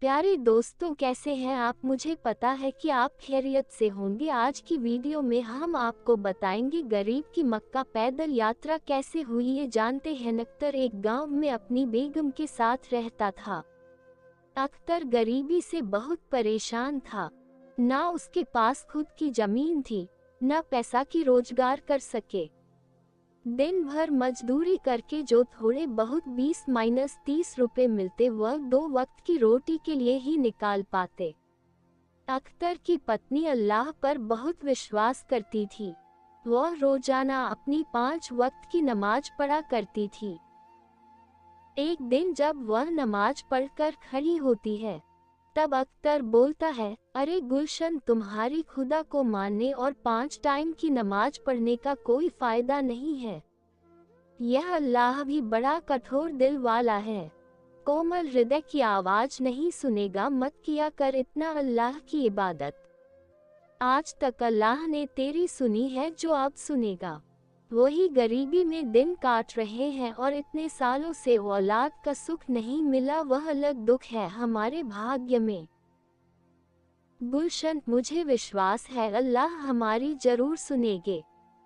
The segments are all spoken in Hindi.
प्यारे दोस्तों, कैसे हैं आप। मुझे पता है कि आप खैरियत से होंगे। आज की वीडियो में हम आपको बताएंगे गरीब की मक्का पैदल यात्रा कैसे हुई। ये जानते हैं। अख्तर एक गांव में अपनी बेगम के साथ रहता था। अख्तर गरीबी से बहुत परेशान था। ना उसके पास खुद की जमीन थी, न पैसा की रोजगार कर सके। दिन भर मजदूरी करके जो थोड़े बहुत 20-30 रुपए मिलते वह 2 वक्त की रोटी के लिए ही निकाल पाते। अख्तर की पत्नी अल्लाह पर बहुत विश्वास करती थी। वह रोजाना अपनी 5 वक्त की नमाज पढ़ा करती थी। एक दिन जब वह नमाज पढ़कर खड़ी होती है, तब अख्तर बोलता है, अरे गुलशन, तुम्हारी खुदा को मानने और 5 टाइम की नमाज पढ़ने का कोई फायदा नहीं है। यह अल्लाह भी बड़ा कठोर दिल वाला है। कोमल हृदय की आवाज नहीं सुनेगा। मत किया कर इतना अल्लाह की इबादत। आज तक अल्लाह ने तेरी सुनी है, जो अब सुनेगा। वही गरीबी में दिन काट रहे हैं और इतने सालों से औलाद का सुख नहीं मिला, वह अलग दुख है हमारे भाग्य में। गुलशन, मुझे विश्वास है अल्लाह हमारी जरूर सुनेगे।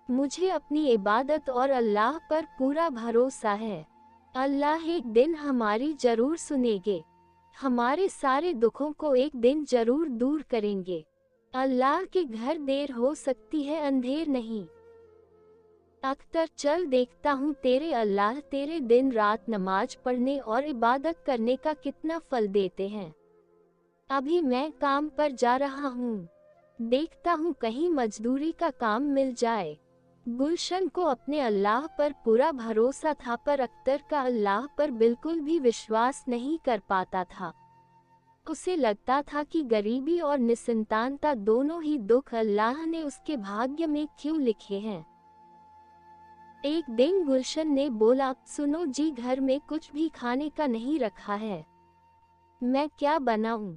मुझे अपनी इबादत और अल्लाह पर पूरा भरोसा है। अल्लाह एक दिन हमारी जरूर सुनेगे। हमारे सारे दुखों को एक दिन जरूर दूर करेंगे। अल्लाह के घर देर हो सकती है, अंधेर नहीं। अख्तर, चल देखता हूँ तेरे अल्लाह तेरे दिन रात नमाज पढ़ने और इबादत करने का कितना फल देते हैं। अभी मैं काम पर जा रहा हूँ, देखता हूँ कहीं मजदूरी का काम मिल जाए। गुलशन को अपने अल्लाह पर पूरा भरोसा था, पर अख्तर का अल्लाह पर बिल्कुल भी विश्वास नहीं कर पाता था। उसे लगता था कि गरीबी और निसंतानता दोनों ही दुख अल्लाह ने उसके भाग्य में क्यों लिखे हैं। एक दिन गुलशन ने बोला, सुनो जी, घर में कुछ भी खाने का नहीं रखा है, मैं क्या बनाऊं।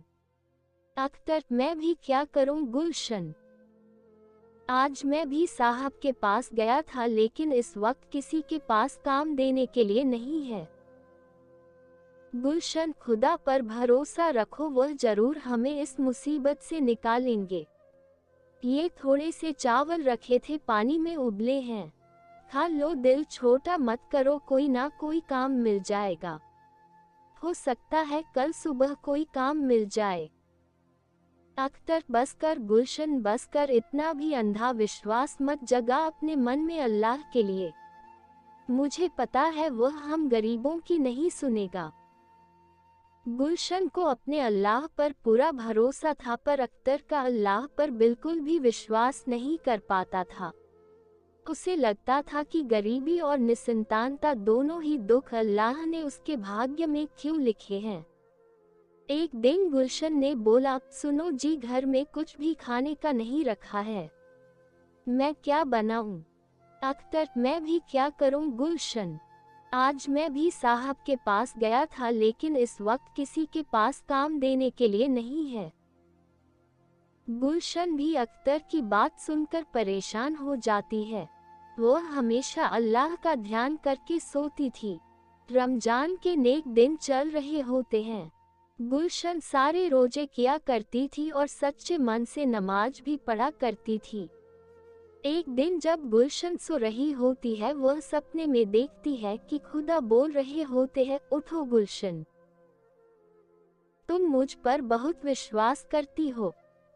अख्तर, मैं भी क्या करूं गुलशन। आज मैं भी साहब के पास गया था, लेकिन इस वक्त किसी के पास काम देने के लिए नहीं है। गुलशन, खुदा पर भरोसा रखो, वह जरूर हमें इस मुसीबत से निकालेंगे। ये थोड़े से चावल रखे थे, पानी में उबले हैं, खा लो। दिल छोटा मत करो, कोई ना कोई काम मिल जाएगा। हो सकता है कल सुबह कोई काम मिल जाए। अख्तर, बस कर गुलशन, बस कर। इतना भी अंधा विश्वास मत जगा अपने मन में अल्लाह के लिए। मुझे पता है वह हम गरीबों की नहीं सुनेगा। गुलशन को अपने अल्लाह पर पूरा भरोसा था, पर अख्तर का अल्लाह पर बिल्कुल भी विश्वास नहीं कर पाता था। उसे लगता था कि गरीबी और निसंतानता दोनों ही दुख अल्लाह ने उसके भाग्य में क्यों लिखे हैं। एक दिन गुलशन ने बोला, सुनो जी, घर में कुछ भी खाने का नहीं रखा है, मैं क्या बनाऊं। अख्तर, मैं भी क्या करूं गुलशन। आज मैं भी साहब के पास गया था, लेकिन इस वक्त किसी के पास काम देने के लिए नहीं है। गुलशन भी अख्तर की बात सुनकर परेशान हो जाती है। वो हमेशा अल्लाह का ध्यान करके सोती थी। रमजान के नेक दिन चल रहे होते हैं। गुलशन सारे रोजे किया करती थी और सच्चे मन से नमाज भी पढ़ा करती थी। एक दिन जब गुलशन सो रही होती है, वह सपने में देखती है कि खुदा बोल रहे होते हैं, उठो गुलशन, तुम मुझ पर बहुत विश्वास करती हो,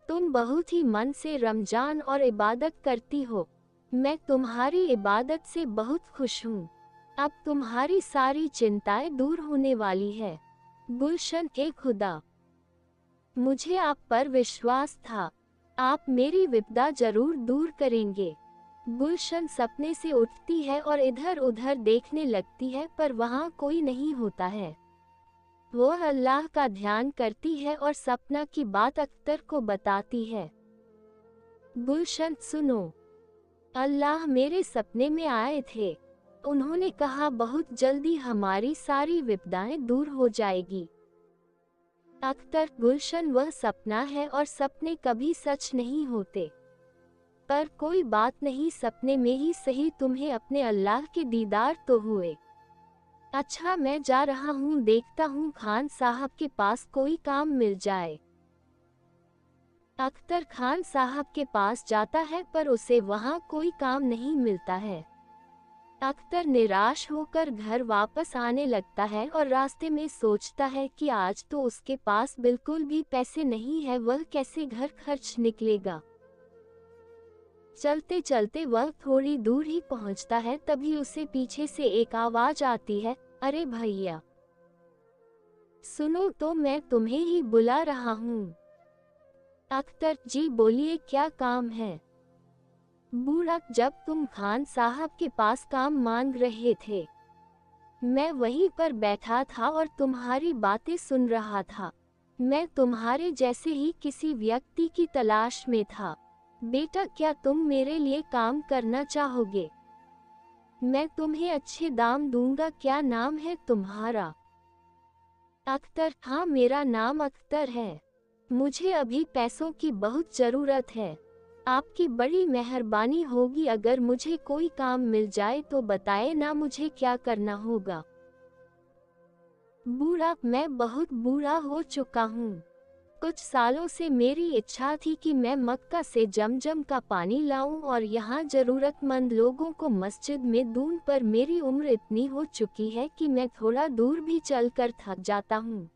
तुम बहुत ही मन से रमजान और इबादत करती हो। मैं तुम्हारी इबादत से बहुत खुश हूँ। अब तुम्हारी सारी चिंताएं दूर होने वाली है। गुलशन, हे खुदा, मुझे आप पर विश्वास था, आप मेरी विपदा जरूर दूर करेंगे। गुलशन सपने से उठती है और इधर उधर देखने लगती है, पर वहाँ कोई नहीं होता है। वो अल्लाह का ध्यान करती है और सपना की बात अख्तर को बताती है। गुलशन, सुनो, अल्लाह मेरे सपने में आए थे। उन्होंने कहा बहुत जल्दी हमारी सारी विपदाएं दूर हो जाएगी। अख्तर, गुलशन, वह सपना है और सपने कभी सच नहीं होते। पर कोई बात नहीं, सपने में ही सही तुम्हें अपने अल्लाह के दीदार तो हुए। अच्छा मैं जा रहा हूँ, देखता हूँ खान साहब के पास कोई काम मिल जाए। अख्तर खान साहब के पास जाता है पर उसे वहाँ कोई काम नहीं मिलता है। अख्तर निराश होकर घर वापस आने लगता है और रास्ते में सोचता है कि आज तो उसके पास बिल्कुल भी पैसे नहीं है, वह कैसे घर खर्च निकलेगा। चलते चलते वह थोड़ी दूर ही पहुंचता है, तभी उसे पीछे से एक आवाज आती है, अरे भैया सुनो तो, मैं तुम्हें ही बुला रहा हूँ। अख्तर जी बोलिए, क्या काम है। बूढ़ा, जब तुम खान साहब के पास काम मांग रहे थे मैं वहीं पर बैठा था और तुम्हारी बातें सुन रहा था। मैं तुम्हारे जैसे ही किसी व्यक्ति की तलाश में था। बेटा क्या तुम मेरे लिए काम करना चाहोगे? मैं तुम्हें अच्छे दाम दूंगा। क्या नाम है तुम्हारा? अख्तर, हाँ मेरा नाम अख्तर है। मुझे अभी पैसों की बहुत जरूरत है। आपकी बड़ी मेहरबानी होगी, अगर मुझे कोई काम मिल जाए तो बताए ना मुझे क्या करना होगा। बूढ़ा, मैं बहुत बूढ़ा हो चुका हूँ। कुछ सालों से मेरी इच्छा थी कि मैं मक्का से जमजम का पानी लाऊं और यहाँ जरूरतमंद लोगों को मस्जिद में दूं, पर मेरी उम्र इतनी हो चुकी है कि मैं थोड़ा दूर भी चलकर थक जाता हूँ।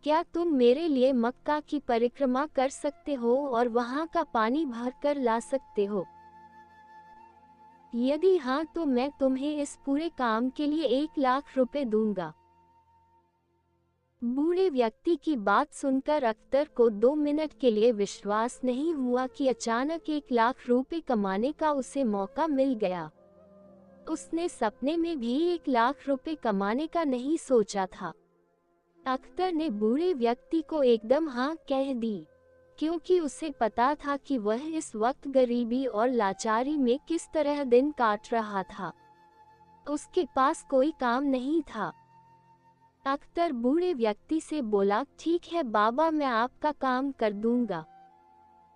क्या तुम मेरे लिए मक्का की परिक्रमा कर सकते हो और वहाँ का पानी भर कर ला सकते हो? यदि हाँ तो मैं तुम्हें इस पूरे काम के लिए 1 लाख रुपए दूंगा। बूढ़े व्यक्ति की बात सुनकर अख्तर को 2 मिनट के लिए विश्वास नहीं हुआ कि अचानक 1 लाख रुपए कमाने का उसे मौका मिल गया। उसने सपने में भी 1 लाख रुपए कमाने का नहीं सोचा था। अख्तर ने बूढ़े व्यक्ति को एकदम हाँ कह दी, क्योंकि उसे पता था कि वह इस वक्त गरीबी और लाचारी में किस तरह दिन काट रहा था। उसके पास कोई काम नहीं था। अख्तर बूढ़े व्यक्ति से बोला, ठीक है बाबा, मैं आपका काम कर दूंगा।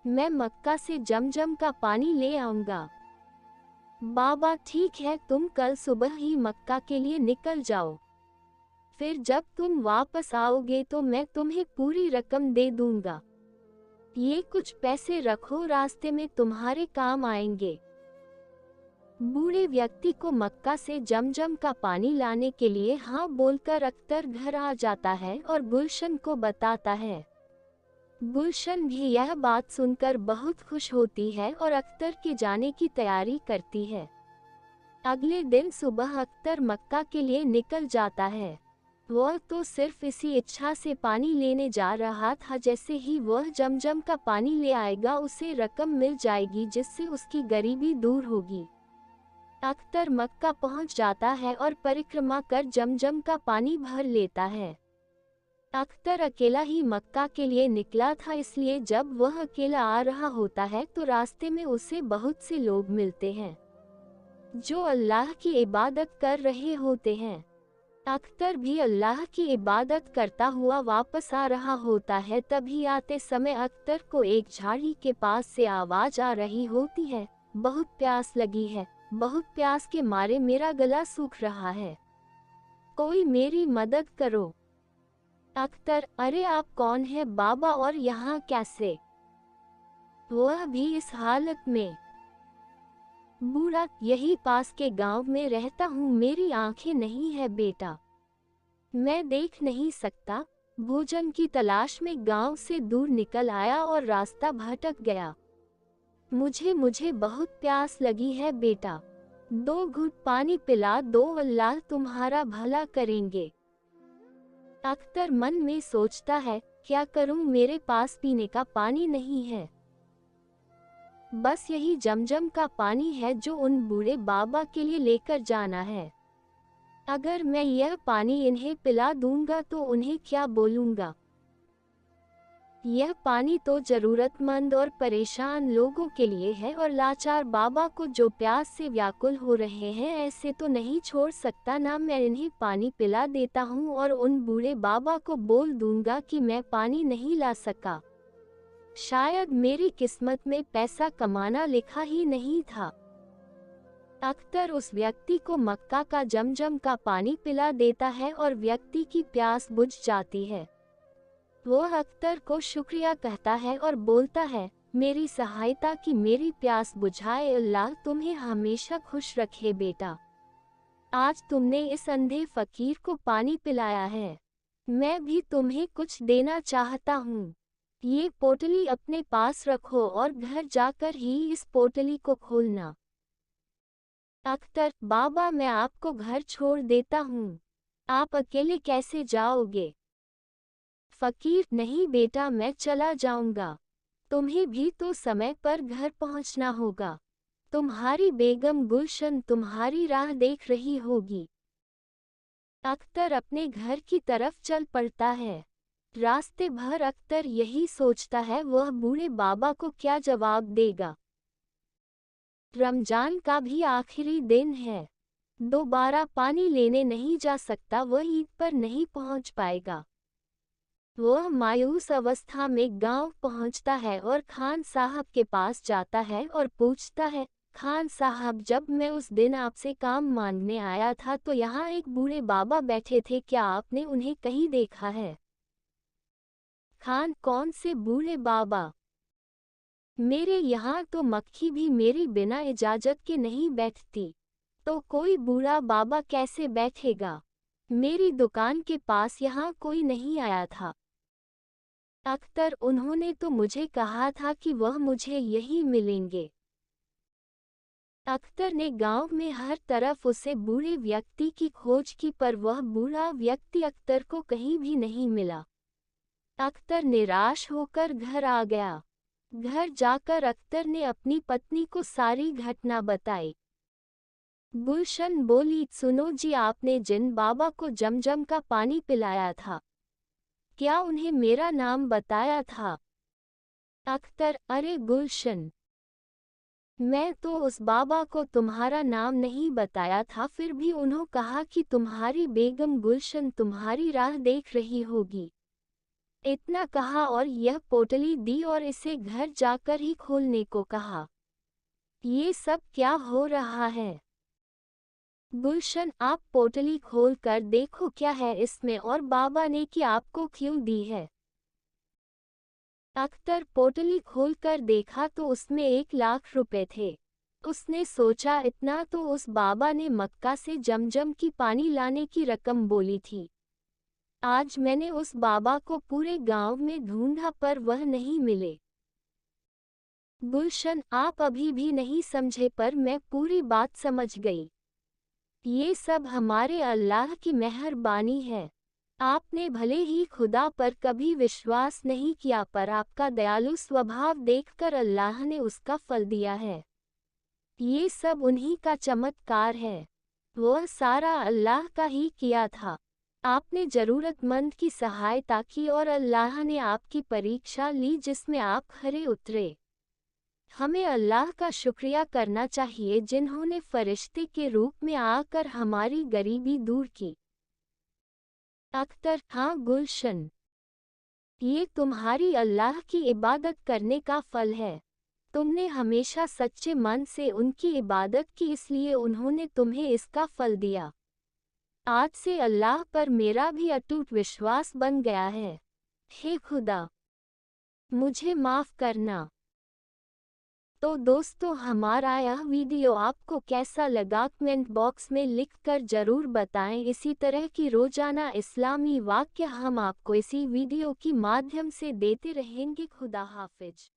मैं मक्का से जमजम का पानी ले आऊंगा। बाबा ठीक है, तुम कल सुबह ही मक्का के लिए निकल जाओ। फिर जब तुम वापस आओगे तो मैं तुम्हें पूरी रकम दे दूंगा। ये कुछ पैसे रखो, रास्ते में तुम्हारे काम आएंगे। बूढ़े व्यक्ति को मक्का से जमजम का पानी लाने के लिए हाँ बोलकर अख्तर घर आ जाता है और गुलशन को बताता है। गुलशन भी यह बात सुनकर बहुत खुश होती है और अख्तर के जाने की तैयारी करती है। अगले दिन सुबह अख्तर मक्का के लिए निकल जाता है। वह तो सिर्फ इसी इच्छा से पानी लेने जा रहा था, जैसे ही वह जमजम का पानी ले आएगा उसे रकम मिल जाएगी जिससे उसकी गरीबी दूर होगी। अख्तर मक्का पहुंच जाता है और परिक्रमा कर जमजम का पानी भर लेता है। अख्तर अकेला ही मक्का के लिए निकला था, इसलिए जब वह अकेला आ रहा होता है तो रास्ते में उसे बहुत से लोग मिलते हैं जो अल्लाह की इबादत कर रहे होते हैं। अख्तर भी अल्लाह की इबादत करता हुआ वापस आ रहा होता है। तभी आते समय अख्तर को एक झाड़ी के पास से आवाज आ रही होती है, बहुत प्यास लगी है, बहुत प्यास के मारे मेरा गला सूख रहा है, कोई मेरी मदद करो। अख्तर, अरे आप कौन है बाबा और यहाँ कैसे? वह भी इस हालत में? बूढ़ा, यही पास के गांव में रहता हूँ, मेरी आंखें नहीं है बेटा, मैं देख नहीं सकता। भोजन की तलाश में गांव से दूर निकल आया और रास्ता भटक गया। मुझे बहुत प्यास लगी है बेटा, 2 घूंट पानी पिला दो, अल्लाह तुम्हारा भला करेंगे। अख्तर मन में सोचता है, क्या करूं, मेरे पास पीने का पानी नहीं है। बस यही जमजम का पानी है जो उन बूढ़े बाबा के लिए लेकर जाना है। अगर मैं यह पानी इन्हें पिला दूंगा तो उन्हें क्या बोलूंगा? यह पानी तो जरूरतमंद और परेशान लोगों के लिए है और लाचार बाबा को जो प्यास से व्याकुल हो रहे हैं, ऐसे तो नहीं छोड़ सकता ना। मैं इन्हें पानी पिला देता हूँ और उन बूढ़े बाबा को बोल दूंगा कि मैं पानी नहीं ला सका। शायद मेरी किस्मत में पैसा कमाना लिखा ही नहीं था। अख्तर उस व्यक्ति को मक्का का जमजम का पानी पिला देता है और व्यक्ति की प्यास बुझ जाती है। वो अख्तर को शुक्रिया कहता है और बोलता है, मेरी सहायता की मेरी प्यास बुझाए, अल्लाह तुम्हें हमेशा खुश रखे बेटा। आज तुमने इस अंधे फकीर को पानी पिलाया है, मैं भी तुम्हें कुछ देना चाहता हूँ। ये पोटली अपने पास रखो और घर जाकर ही इस पोटली को खोलना। अख्तर, बाबा मैं आपको घर छोड़ देता हूँ, आप अकेले कैसे जाओगे? फकीर, नहीं बेटा मैं चला जाऊंगा, तुम्हें भी तो समय पर घर पहुंचना होगा, तुम्हारी बेगम गुलशन तुम्हारी राह देख रही होगी। अख्तर अपने घर की तरफ चल पड़ता है। रास्ते भर अख्तर यही सोचता है वह बूढ़े बाबा को क्या जवाब देगा। रमजान का भी आखिरी दिन है, दोबारा पानी लेने नहीं जा सकता, वह ईद पर नहीं पहुंच पाएगा। वह मायूस अवस्था में गांव पहुंचता है और खान साहब के पास जाता है और पूछता है, खान साहब जब मैं उस दिन आपसे काम मांगने आया था तो यहाँ एक बूढ़े बाबा बैठे थे, क्या आपने उन्हें कहीं देखा है? खान, कौन से बूढ़े बाबा? मेरे यहाँ तो मक्खी भी मेरी बिना इजाजत के नहीं बैठती, तो कोई बूढ़ा बाबा कैसे बैठेगा? मेरी दुकान के पास यहाँ कोई नहीं आया था। अख्तर, उन्होंने तो मुझे कहा था कि वह मुझे यहीं मिलेंगे। अख्तर ने गांव में हर तरफ उसे बूढ़े व्यक्ति की खोज की पर वह बूढ़ा व्यक्ति अख्तर को कहीं भी नहीं मिला। अख्तर निराश होकर घर आ गया। घर जाकर अख्तर ने अपनी पत्नी को सारी घटना बताई। गुलशन बोली, सुनो जी, आपने जिन बाबा को जमजम का पानी पिलाया था, क्या उन्हें मेरा नाम बताया था? अख्तर, अरे गुलशन, मैं तो उस बाबा को तुम्हारा नाम नहीं बताया था, फिर भी उन्होंने कहा कि तुम्हारी बेगम गुलशन तुम्हारी राह देख रही होगी। इतना कहा और यह पोटली दी और इसे घर जाकर ही खोलने को कहा। ये सब क्या हो रहा है? गुलशन, आप पोटली खोल कर देखो क्या है इसमें और बाबा ने कि आपको क्यों दी है। अख्तर पोटली खोलकर देखा तो उसमें 1,00,000 रुपए थे। उसने सोचा इतना तो उस बाबा ने मक्का से जमजम की पानी लाने की रकम बोली थी। आज मैंने उस बाबा को पूरे गांव में ढूंढा पर वह नहीं मिले। गुलशन, आप अभी भी नहीं समझे पर मैं पूरी बात समझ गई। ये सब हमारे अल्लाह की मेहरबानी है। आपने भले ही खुदा पर कभी विश्वास नहीं किया पर आपका दयालु स्वभाव देखकर अल्लाह ने उसका फल दिया है। ये सब उन्हीं का चमत्कार है, वह सारा अल्लाह का ही किया था। आपने ज़रूरतमंद की सहायता की और अल्लाह ने आपकी परीक्षा ली जिसमें आप खरे उतरे। हमें अल्लाह का शुक्रिया करना चाहिए जिन्होंने फरिश्ते के रूप में आकर हमारी गरीबी दूर की। अख्तर, हाँ गुलशन, ये तुम्हारी अल्लाह की इबादत करने का फल है। तुमने हमेशा सच्चे मन से उनकी इबादत की, इसलिए उन्होंने तुम्हें इसका फल दिया। आज से अल्लाह पर मेरा भी अटूट विश्वास बन गया है। हे खुदा, मुझे माफ़ करना। तो दोस्तों, हमारा यह वीडियो आपको कैसा लगा कमेंट बॉक्स में लिखकर ज़रूर बताएं। इसी तरह की रोज़ाना इस्लामी वाक़या हम आपको इसी वीडियो की माध्यम से देते रहेंगे। खुदा हाफिज।